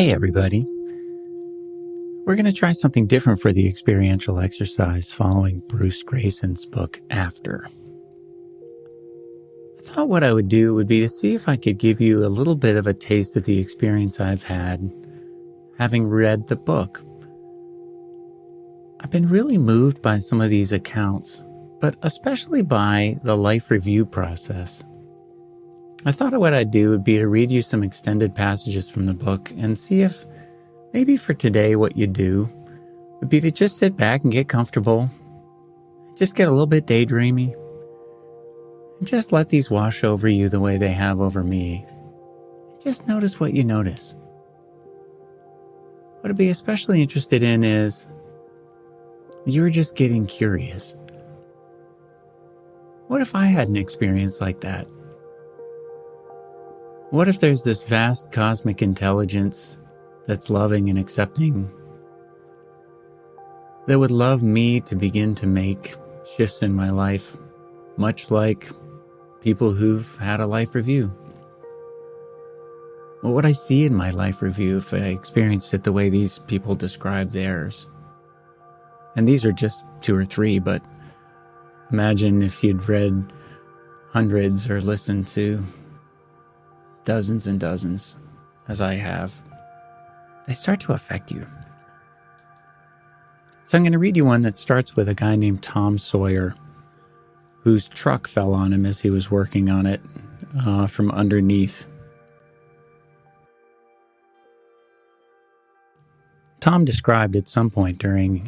Hey everybody, we're going to try something different for the experiential exercise following Bruce Greyson's book, After. I thought what I would do would be to see if I could give you a little bit of a taste of the experience I've had having read the book. I've been really moved by some of these accounts, but especially by the life review process. I thought what I'd do would be to read you some extended passages from the book and see if maybe for today what you do would be to just sit back and get comfortable, just get a little bit daydreamy, and just let these wash over you the way they have over me. Just notice what you notice. What I'd be especially interested in is you're just getting curious. What if I had an experience like that? What if there's this vast cosmic intelligence that's loving and accepting, that would love me to begin to make shifts in my life, much like people who've had a life review? What would I see in my life review if I experienced it the way these people describe theirs? And these are just 2 or 3, but imagine if you'd read hundreds or listened to dozens and dozens, as I have. They start to affect you. So I'm going to read you one that starts with a guy named Tom Sawyer, whose truck fell on him as he was working on it from underneath. Tom described at some point during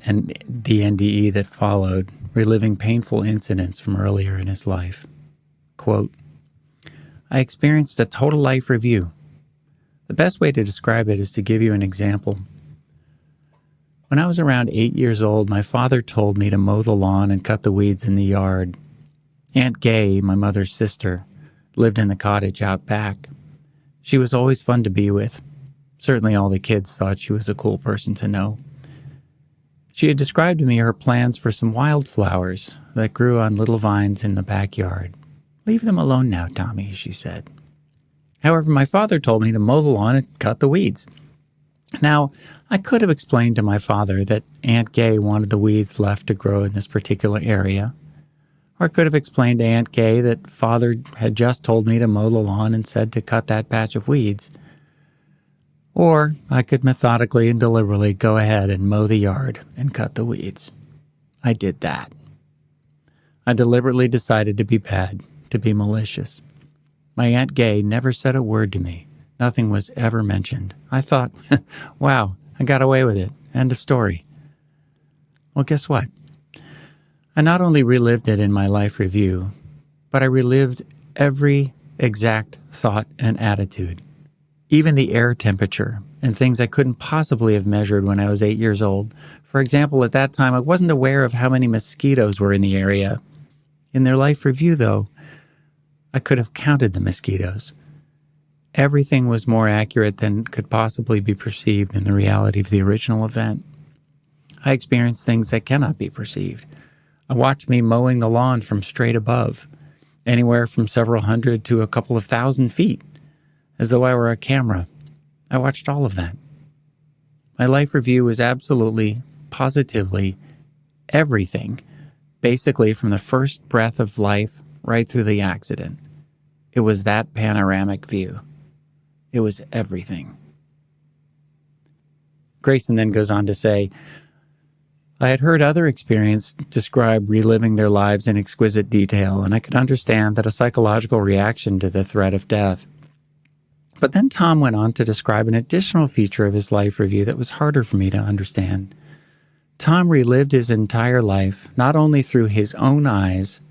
the NDE that followed, reliving painful incidents from earlier in his life. Quote, "I experienced a total life review. The best way to describe it is to give you an example. When I was around 8 years old, my father told me to mow the lawn and cut the weeds in the yard. Aunt Gay, my mother's sister, lived in the cottage out back. She was always fun to be with. Certainly all the kids thought she was a cool person to know. She had described to me her plans for some wildflowers that grew on little vines in the backyard. 'Leave them alone now, Tommy,' she said. However, my father told me to mow the lawn and cut the weeds. Now, I could have explained to my father that Aunt Gay wanted the weeds left to grow in this particular area. Or I could have explained to Aunt Gay that Father had just told me to mow the lawn and said to cut that patch of weeds. Or I could methodically and deliberately go ahead and mow the yard and cut the weeds. I did that. I deliberately decided to be bad, to be malicious. My Aunt Gay never said a word to me. Nothing was ever mentioned. I thought, wow, I got away with it. End of story. Well, guess what? I not only relived it in my life review, but I relived every exact thought and attitude, even the air temperature and things I couldn't possibly have measured when I was 8 years old. For example, at that time, I wasn't aware of how many mosquitoes were in the area. In their life review, though, I could have counted the mosquitoes. Everything was more accurate than could possibly be perceived in the reality of the original event. I experienced things that cannot be perceived. I watched me mowing the lawn from straight above, anywhere from several hundred to a couple of thousand feet, as though I were a camera. I watched all of that. My life review was absolutely, positively, everything, basically from the first breath of life right through the accident. It was that panoramic view. It was everything. Greyson then goes on to say, I had heard other experiences describe reliving their lives in exquisite detail, and I could understand that a psychological reaction to the threat of death. But then Tom went on to describe an additional feature of his life review that was harder for me to understand. Tom relived his entire life, not only through his own eyes,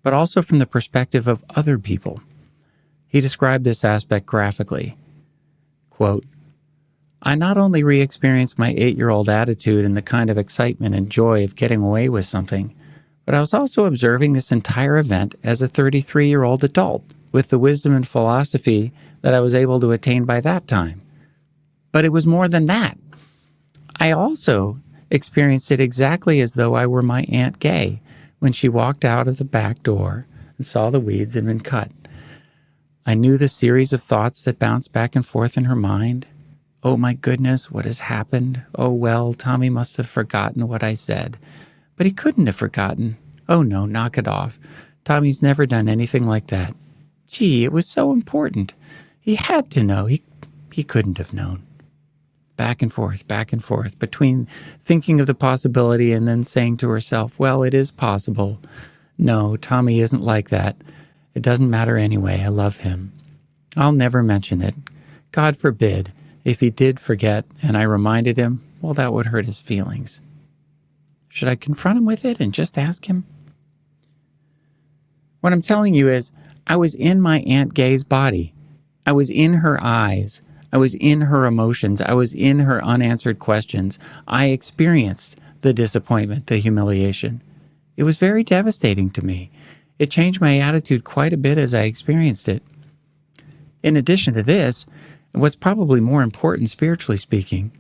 but also from the perspective of other people. He described this aspect graphically. Quote, I not only re-experienced my 8-year-old attitude and the kind of excitement and joy of getting away with something, but I was also observing this entire event as a 33-year-old adult with the wisdom and philosophy that I was able to attain by that time. But it was more than that. I also experienced it exactly as though I were my Aunt Gay when she walked out of the back door and saw the weeds had been cut. I knew the series of thoughts that bounced back and forth in her mind, Oh my goodness, what has happened? Oh well, Tommy must have forgotten what I said. But he couldn't have forgotten. Oh no, knock it off. Tommy's never done anything like that. Gee, it was so important. He had to know. He couldn't have known. Back and forth, between thinking of the possibility and then saying to herself, well, it is possible. No, Tommy isn't like that. It doesn't matter anyway. I love him. I'll never mention it. God forbid. If he did forget and I reminded him, well, that would hurt his feelings. Should I confront him with it and just ask him? What I'm telling you is, I was in my Aunt Gay's body. I was in her eyes. I was in her emotions. I was in her unanswered questions. I experienced the disappointment, the humiliation. It was very devastating to me. It changed my attitude quite a bit as I experienced it. In addition to this, what's probably more important spiritually speaking,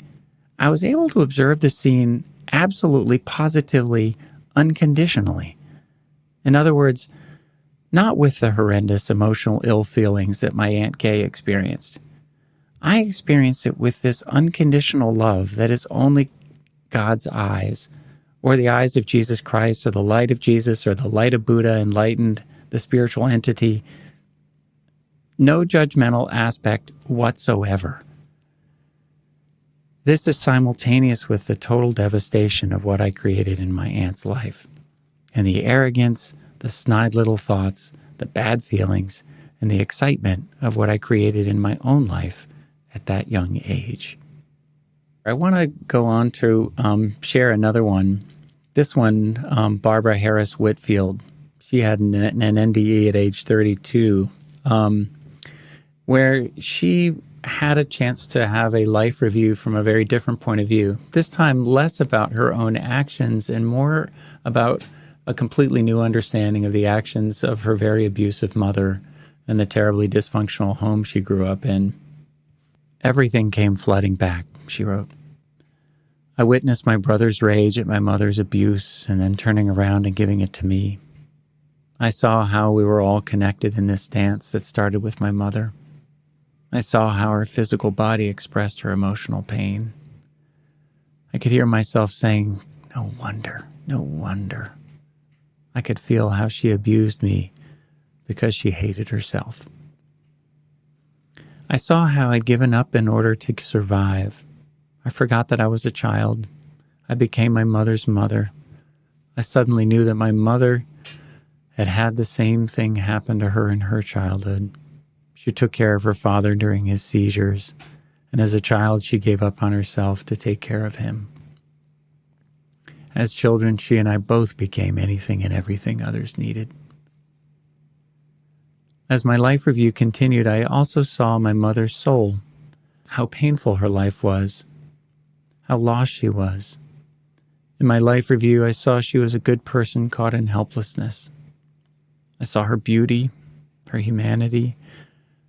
I was able to observe the scene absolutely, positively, unconditionally. In other words, not with the horrendous emotional ill feelings that my Aunt Gay experienced. I experienced it with this unconditional love that is only God's eyes, or the eyes of Jesus Christ, or the light of Jesus, or the light of Buddha enlightened the spiritual entity. No judgmental aspect whatsoever. This is simultaneous with the total devastation of what I created in my aunt's life, and the arrogance, the snide little thoughts, the bad feelings, and the excitement of what I created in my own life at that young age. I want to go on to share another one. This one, Barbara Harris Whitfield. She had an NDE at age 32, where she had a chance to have a life review from a very different point of view. This time less about her own actions and more about a completely new understanding of the actions of her very abusive mother and the terribly dysfunctional home she grew up in. Everything came flooding back, she wrote. I witnessed my brother's rage at my mother's abuse and then turning around and giving it to me. I saw how we were all connected in this dance that started with my mother. I saw how her physical body expressed her emotional pain. I could hear myself saying, no wonder, no wonder. I could feel how she abused me because she hated herself. I saw how I'd given up in order to survive. I forgot that I was a child. I became my mother's mother. I suddenly knew that my mother had had the same thing happen to her in her childhood. She took care of her father during his seizures, and as a child she gave up on herself to take care of him. As children, she and I both became anything and everything others needed. As my life review continued, I also saw my mother's soul, how painful her life was, how lost she was. In my life review, I saw she was a good person caught in helplessness. I saw her beauty, her humanity,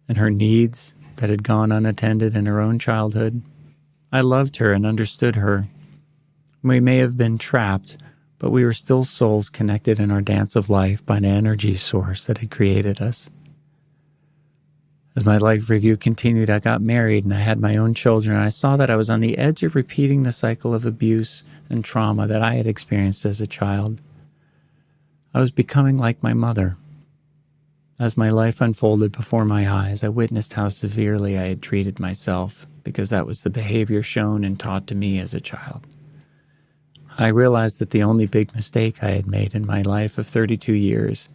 and her needs that had gone unattended in her own childhood. I loved her and understood her. We may have been trapped, but we were still souls connected in our dance of life by an energy source that had created us. As my life review continued, I got married and I had my own children, and I saw that I was on the edge of repeating the cycle of abuse and trauma that I had experienced as a child. I was becoming like my mother. As my life unfolded before my eyes, I witnessed how severely I had treated myself, because that was the behavior shown and taught to me as a child. I realized that the only big mistake I had made in my life of 32 years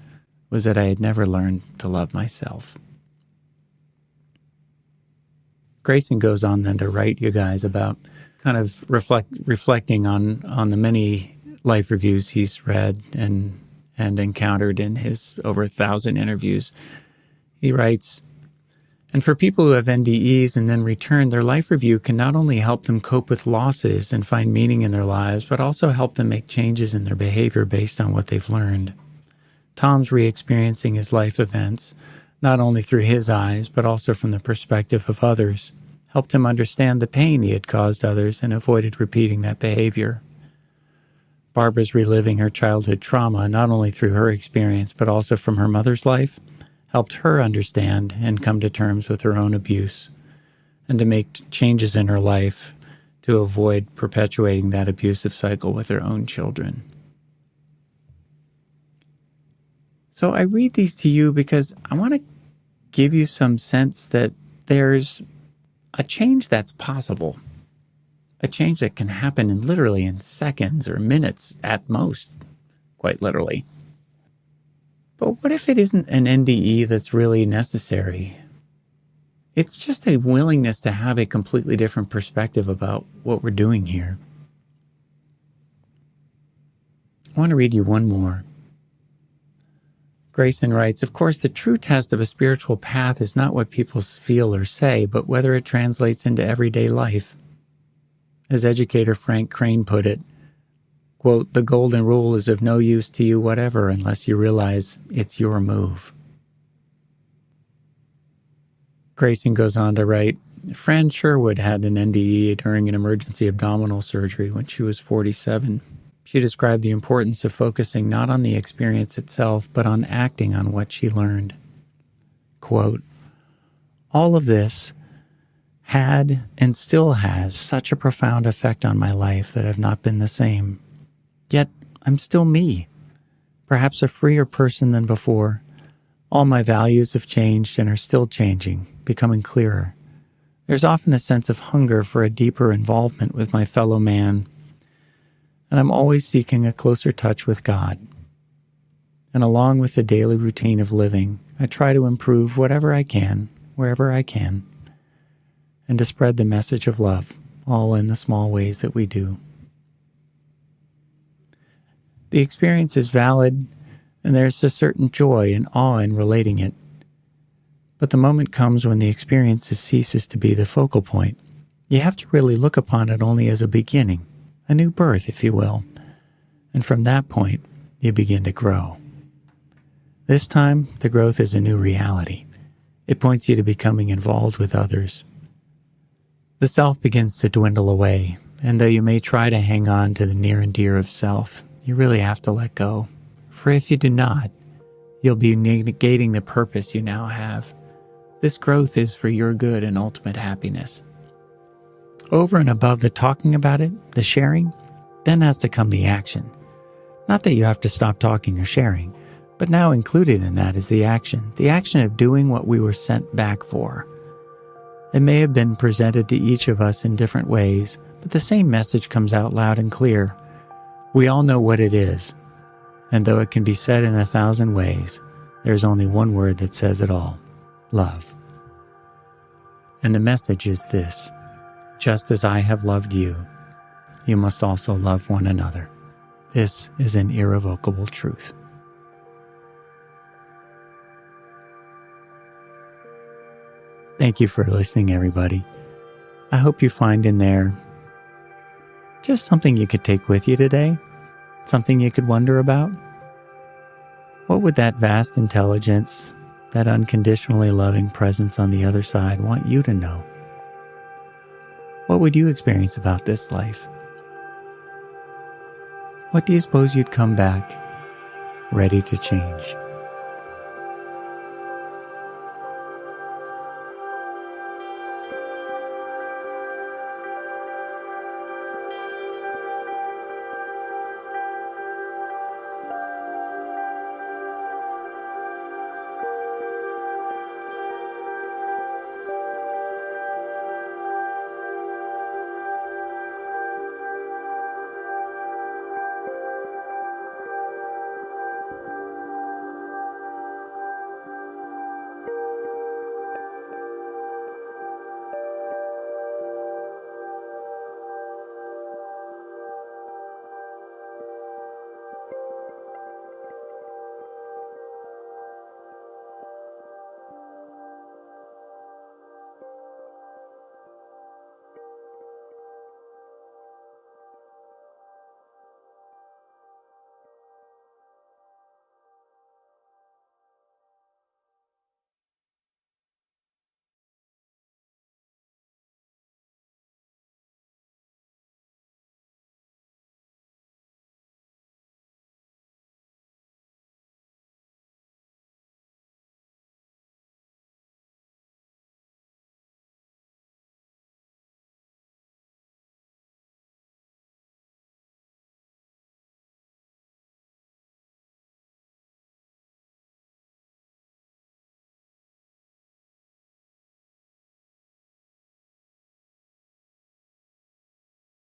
was that I had never learned to love myself. Greyson goes on then to write you guys about kind of reflecting on the many life reviews he's read and encountered in his over 1,000 interviews. He writes, and for people who have NDEs and then return, their life review can not only help them cope with losses and find meaning in their lives, but also help them make changes in their behavior based on what they've learned. Tom's re-experiencing his life events, not only through his eyes, but also from the perspective of others, helped him understand the pain he had caused others and avoided repeating that behavior. Barbara's reliving her childhood trauma, not only through her experience, but also from her mother's life, helped her understand and come to terms with her own abuse. and to make changes in her life to avoid perpetuating that abusive cycle with her own children. So I read these to you because I want to give you some sense that there's a change that's possible, a change that can happen literally in seconds or minutes at most, quite literally. But what if it isn't an NDE that's really necessary? It's just a willingness to have a completely different perspective about what we're doing here. I want to read you one more. Greyson writes, "Of course, the true test of a spiritual path is not what people feel or say, but whether it translates into everyday life. As educator Frank Crane put it, quote, the golden rule is of no use to you whatever unless you realize it's your move." Greyson goes on to write, "Fran Sherwood had an NDE during an emergency abdominal surgery when she was 47. She described the importance of focusing not on the experience itself, but on acting on what she learned. Quote, all of this had and still has such a profound effect on my life that I've not been the same. Yet I'm still me, perhaps a freer person than before. All my values have changed and are still changing, becoming clearer. There's often a sense of hunger for a deeper involvement with my fellow man, and I'm always seeking a closer touch with God. And along with the daily routine of living, I try to improve whatever I can, wherever I can, and to spread the message of love, all in the small ways that we do. The experience is valid, and there's a certain joy and awe in relating it. But the moment comes when the experience ceases to be the focal point. You have to really look upon it only as a beginning, a new birth, if you will. And from that point, you begin to grow. This time, the growth is a new reality. It points you to becoming involved with others. The self begins to dwindle away, and though you may try to hang on to the near and dear of self, you really have to let go. For if you do not, you'll be negating the purpose you now have. This growth is for your good and ultimate happiness. Over and above the talking about it, the sharing, then has to come the action. Not that you have to stop talking or sharing, but now included in that is the action of doing what we were sent back for. It may have been presented to each of us in different ways, but the same message comes out loud and clear. We all know what it is, and though it can be said in 1,000 ways, there's only one word that says it all: love. And the message is this: just as I have loved you, you must also love one another. This is an irrevocable truth. Thank you for listening, everybody. I hope you find in there just something you could take with you today, something you could wonder about. What would that vast intelligence, that unconditionally loving presence on the other side want you to know? What would you experience about this life? What do you suppose you'd come back ready to change?